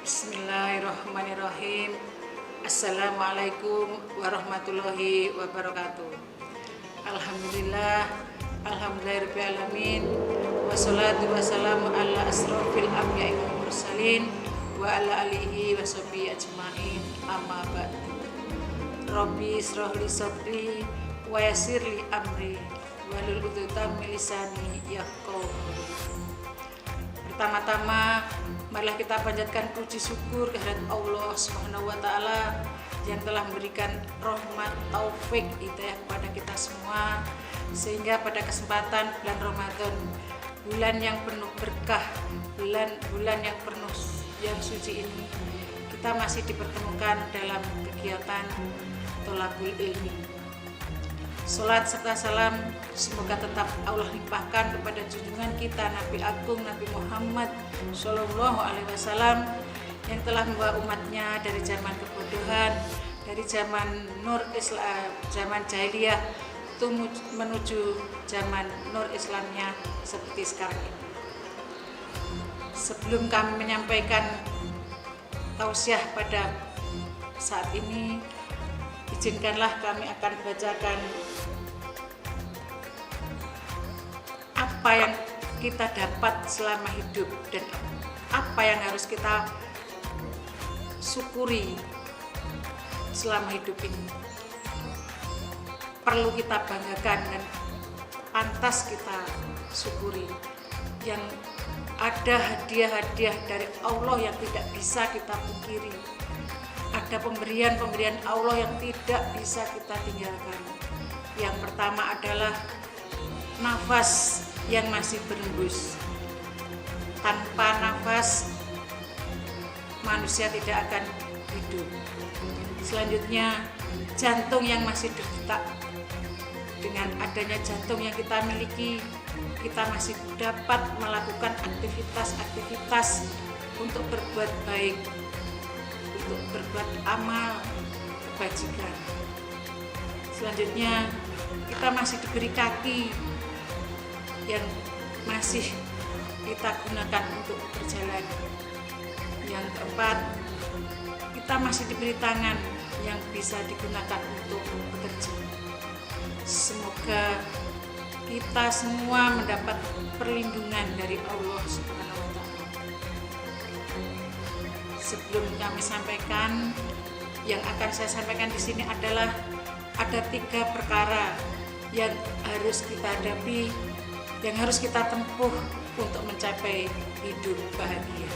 Bismillahirrahmanirrahim. Assalamualaikum warahmatullahi wabarakatuh. Alhamdulillah, alhamdulillahirabbil alamin. Wassalatu wassalamu ala asrofil anbiya'i wal mursalin wa ala alihi washabihi ajmain. Amma ba'du. Rabbi israh li sadri wa yassir li amri wahlul 'uqdatam min lisani yafqahu qawli. Pertama-tama, marilah kita panjatkan puji syukur kehadirat Allah Subhanahu wa taala yang telah memberikan rahmat, taufik, hidayah kepada kita semua, sehingga pada kesempatan bulan Ramadan, bulan yang penuh berkah, bulan yang penuh yang suci ini, kita masih dipertemukan dalam kegiatan thalabul ilmi. Salat serta salam semoga tetap Allah limpahkan kepada junjungan kita Nabi Agung Nabi Muhammad Shallallahu Alaihi Wasallam yang telah membawa umatnya dari zaman kebodohan, dari zaman nur Islam, zaman jahiliyah menuju zaman nur Islamnya seperti sekarang ini. Sebelum kami menyampaikan tausiah pada saat ini, izinkanlah kami akan bacakan apa yang kita dapat selama hidup dan apa yang harus kita syukuri selama hidup ini. Perlu kita banggakan dan pantas kita syukuri. Yang ada hadiah-hadiah dari Allah yang tidak bisa kita pungkiri. Ada pemberian-pemberian Allah yang tidak bisa kita tinggalkan. Yang pertama adalah nafas yang masih berembus. Tanpa nafas, manusia tidak akan hidup. Selanjutnya, jantung yang masih berdetak. Dengan adanya jantung yang kita miliki, kita masih dapat melakukan aktivitas-aktivitas untuk berbuat baik, untuk berbuat amal kebajikan. Selanjutnya, kita masih diberi kaki yang masih kita gunakan untuk berjalan. Yang keempat, kita masih diberi tangan yang bisa digunakan untuk bekerja. Semoga kita semua mendapat perlindungan dari Allah Subhanahu wa taala. Sebelum kami sampaikan, yang akan saya sampaikan di sini adalah ada 3 perkara yang harus kita hadapi, yang harus kita tempuh untuk mencapai hidup bahagia.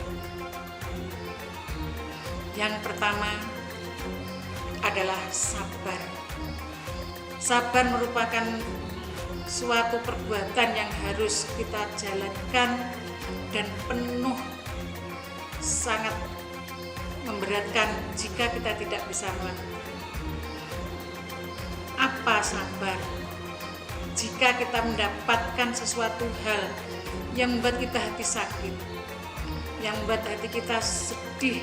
Yang pertama adalah sabar. Sabar merupakan suatu perbuatan yang harus kita jalankan dan penuh sangat memberatkan jika kita tidak bisa melakukan. Apa sabar? Jika kita mendapatkan sesuatu hal yang membuat kita hati sakit, yang membuat hati kita sedih,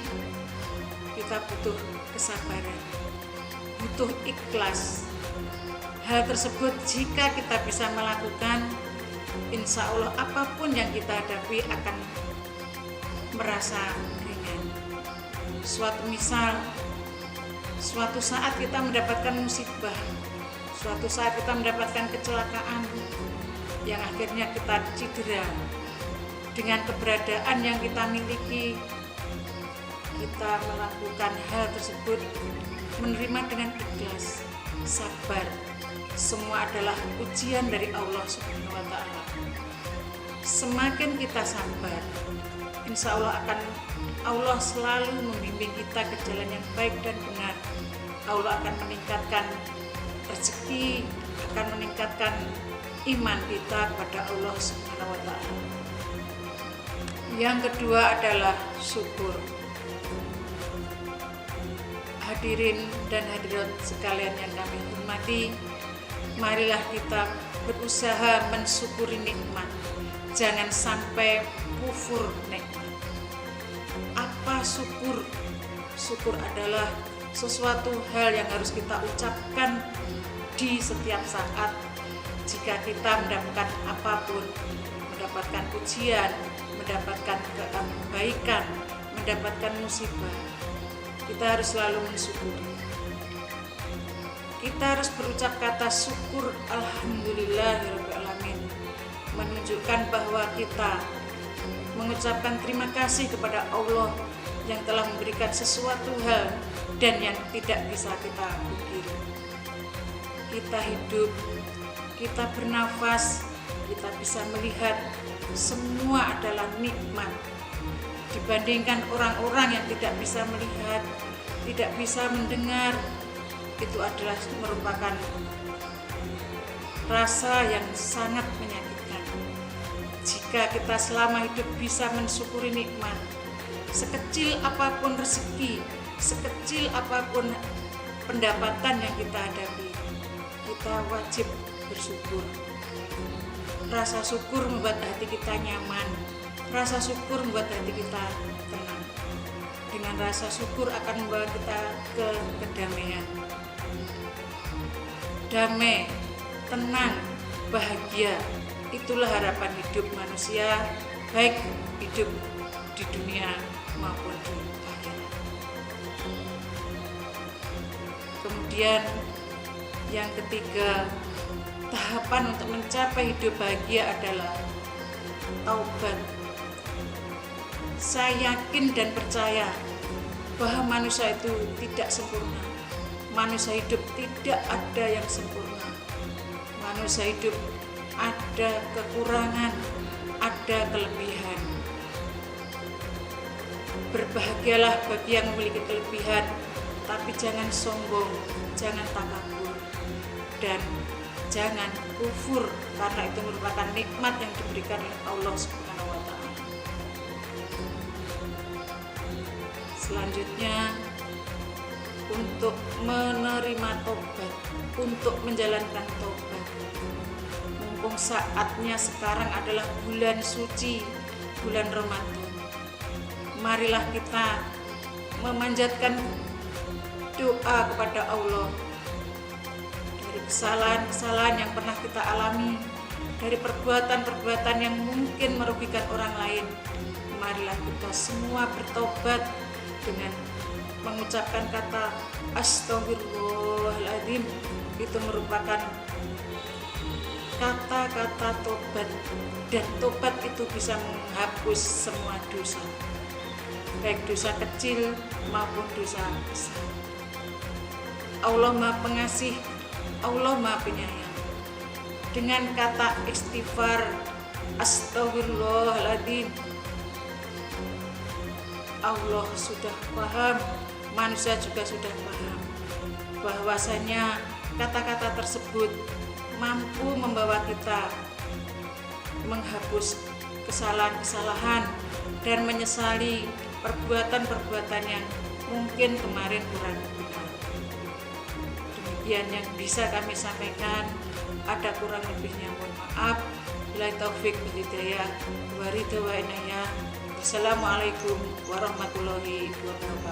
kita butuh kesabaran, butuh ikhlas. Hal tersebut jika kita bisa melakukan, insya Allah apapun yang kita hadapi akan merasa ringan. Suatu saat kita mendapatkan musibah, suatu saat kita mendapatkan kecelakaan yang akhirnya kita cedera. Dengan keberadaan yang kita miliki, kita melakukan hal tersebut, menerima dengan ikhlas, sabar. Semua adalah ujian dari Allah Subhanahu wa taala. Semakin kita sabar, insya Allah Allah selalu membimbing kita ke jalan yang baik dan benar. Allah akan meningkatkan rezeki, akan meningkatkan iman kita kepada Allah Subhanahu wa taala. Yang kedua adalah syukur. Hadirin dan hadirat sekalian yang kami hormati, marilah kita berusaha mensyukuri nikmat. Jangan sampai kufur nikmat. Apa syukur? Syukur adalah sesuatu hal yang harus kita ucapkan di setiap saat. Jika kita mendapatkan apapun, mendapatkan ujian, mendapatkan kebaikan, mendapatkan musibah, kita harus selalu mensyukuri. Kita harus berucap kata syukur alhamdulillahirabbil alamin, menunjukkan bahwa kita mengucapkan terima kasih kepada Allah yang telah memberikan sesuatu hal dan yang tidak bisa kita pungkiri. Kita hidup, kita bernafas, kita bisa melihat, semua adalah nikmat. Dibandingkan orang-orang yang tidak bisa melihat, tidak bisa mendengar, itu adalah merupakan rasa yang sangat menyakitkan. Jika kita selama hidup bisa mensyukuri nikmat, sekecil apapun rezeki, sekecil apapun pendapatan yang kita hadapi, kita wajib bersyukur. Rasa syukur membuat hati kita nyaman, rasa syukur membuat hati kita tenang. Dengan rasa syukur akan membawa kita ke kedamaian. Damai, tenang, bahagia, itulah harapan hidup manusia, baik hidup di dunia maupun di akhirat. Kemudian yang ketiga, tahapan untuk mencapai hidup bahagia adalah taubat. Saya yakin dan percaya bahwa manusia itu tidak sempurna. Manusia hidup tidak ada yang sempurna. Manusia hidup ada kekurangan, ada kelebihan. Berbahagialah bagi yang memiliki kelebihan, tapi jangan sombong, jangan takabur, dan jangan kufur, karena itu merupakan nikmat yang diberikan oleh Allah Subhanahu wa Ta'ala. Selanjutnya, untuk menerima tobat, untuk menjalankan tobat. Mumpung saatnya sekarang adalah bulan suci, bulan Ramadan. Marilah kita memanjatkan doa kepada Allah dari kesalahan-kesalahan yang pernah kita alami, dari perbuatan-perbuatan yang mungkin merugikan orang lain. Marilah kita semua bertobat dengan mengucapkan kata Astaghfirullahaladzim. Itu merupakan kata-kata tobat, dan tobat itu bisa menghapus semua dosa, baik dosa kecil maupun dosa besar. Allah Maha Pengasih, Allah Maha Penyayang. Dengan kata istighfar Astaghfirullahaladzim, Allah sudah paham, manusia juga sudah paham bahwasanya kata-kata tersebut mampu membawa kita menghapus kesalahan-kesalahan dan menyesali perbuatan-perbuatan yang mungkin kemarin kurang benar. Demikian yang bisa kami sampaikan, ada kurang lebihnya mohon maaf. Bila taufik wal hidayah wa ridha wa inayah. Wassalamualaikum warahmatullahi wabarakatuh.